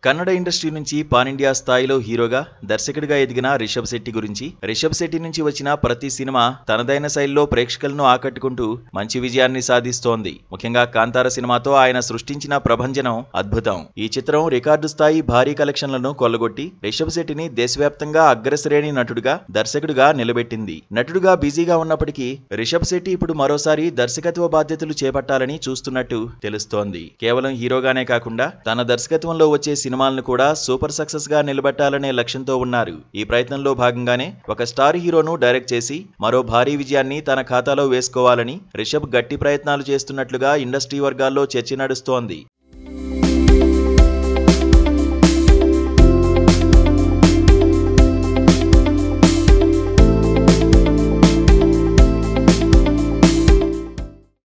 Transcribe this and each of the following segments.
Kannada industry నుంచి pan India స్థాయిలో హీరోగా దర్శకుడిగా ఎదిగిన రిషబ్ శెట్టి గురించి రిషబ్ శెట్టి నుంచి వచ్చిన ప్రతి సినిమా తనదైన శైలిలో ప్రేక్షకులను ఆకట్టుకుంటూ మంచి విజయాన్ని సాధిస్తోంది. ముఖ్యంగా కాంతార సినిమాతో ఆయన సృష్టించిన ప్రభంజనం అద్భుతం. ఈ చిత్రం రికార్డు స్థాయి భారీ కలెక్షన్లను కొల్లగొట్టి రిషబ్ శెట్టిని దేశవ్యాప్తంగా అగ్రశ్రేణి నటుడుగా దర్శకుడిగా నిలబెట్టింది. నటుడుగా బిజీగా ఉన్నప్పటికీ రిషబ్ శెట్టి ఇప్పుడు మరోసారి దర్శకత్వ బాధ్యతలు చేపట్టాలని చూస్తున్నట్టు తెలుస్తోంది. కేవలం హీరోగానే కాకుండా తన దర్శకత్వంలో వచ్చే సినిమాలను కూడా సూపర్ సక్సెస్ గా నిలబెట్టాలనే లక్ష్యంతో ఉన్నారు. ఈ ప్రయత్నంలో భాగంగానే ఒక స్టార్ హీరోను డైరెక్ట్ చేసి మరో భారీ విజయాన్ని తన ఖాతాలో వేసుకోవాలని రిషబ్ గట్టి ప్రయత్నాలు చేస్తున్నట్లుగా ఇండస్ట్రీ వర్గాల్లో చర్చ నడుస్తోంది.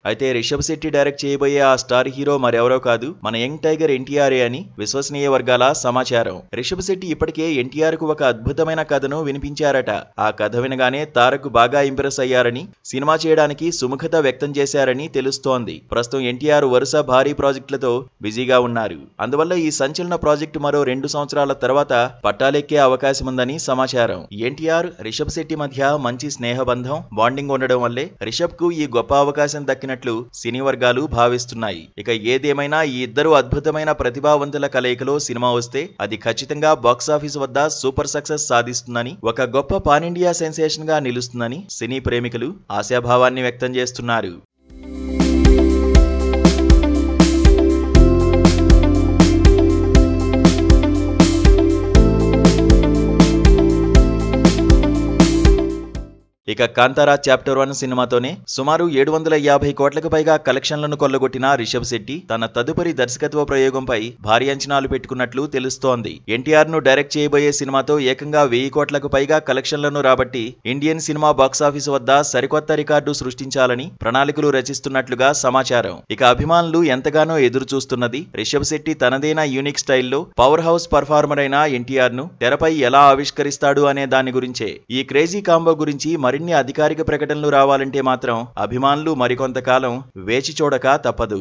అయితే రిషబ్ శెట్టి డైరెక్ట్ చేయబోయే ఆ స్టార్ హీరో మరెవరో కాదు, మన యంగ్ టైగర్ ఎన్టీఆర్ఏ అని విశ్వసనీయ వర్గాల సమాచారం. రిషబ్ శెట్టి ఇప్పటికే ఎన్టీఆర్ కు ఒక అద్భుతమైన కథను వినిపించారట. ఆ కథ వినగానే తారక్ బాగా ఇంప్రెస్ అయ్యారని, సినిమా చేయడానికి సుముఖత వ్యక్తం చేశారని తెలుస్తోంది. ప్రస్తుతం ఎన్టీఆర్ వరుస భారీ ప్రాజెక్టులతో బిజీగా ఉన్నారు. అందువల్ల ఈ సంచలన ప్రాజెక్టు మరో 2 సంవత్సరాల తర్వాత పట్టాలెక్కే అవకాశం ఉందని సమాచారం. ఎన్టీఆర్ రిషబ్ శెట్టి మధ్య మంచి స్నేహబంధం, బాండింగ్ ఉండడం వల్లే రిషబ్ కు ఈ గొప్ప అవకాశం దక్కినట్లు సినీ వర్గాలు భావిస్తున్నాయి. ఇక ఏదేమైనా ఈ ఇద్దరు అద్భుతమైన ప్రతిభావంతుల కలయికలో సినిమా వస్తే అది ఖచ్చితంగా బాక్సాఫీస్ వద్ద సూపర్ సక్సెస్ సాధిస్తుందని, ఒక గొప్ప పాన్ ఇండియా సెన్సేషన్ గా నిలుస్తుందని సినీ ప్రేమికులు ఆశాభావాన్ని వ్యక్తం చేస్తున్నారు. ఇక కాంతారా చాప్టర్ 1 సినిమాతోనే సుమారు 750 కోట్లకు పైగా కలెక్షన్లను కొల్లగొట్టిన రిషబ్ శెట్టి తన తదుపరి దర్శకత్వ ప్రయోగంపై భారీ అంచనాలు పెట్టుకున్నట్లు తెలుస్తోంది. ఎన్టీఆర్ ను డైరెక్ట్ చేయబోయే సినిమాతో ఏకంగా 1000 కోట్లకు పైగా కలెక్షన్లను రాబట్టి ఇండియన్ సినిమా బాక్సాఫీస్ వద్ద సరికొత్త రికార్డు సృష్టించాలని ప్రణాళికలు రచిస్తున్నట్లుగా సమాచారం. ఇక అభిమానులు ఎంతగానో ఎదురు చూస్తున్నది రిషబ్ శెట్టి తనదైన యూనిక్ స్టైల్లో పవర్ హౌస్ పర్ఫార్మర్ అయిన ఎన్టీఆర్ ను తెరపై ఎలా ఆవిష్కరిస్తాడు అనే దాని గురించే. ఈ క్రేజీ కాంబో గురించి మరిన్ని అధికారిక ప్రకటనలు రావాలంటే మాత్రం అభిమానులు మరికొంతకాలం వేచి చూడక తప్పదు.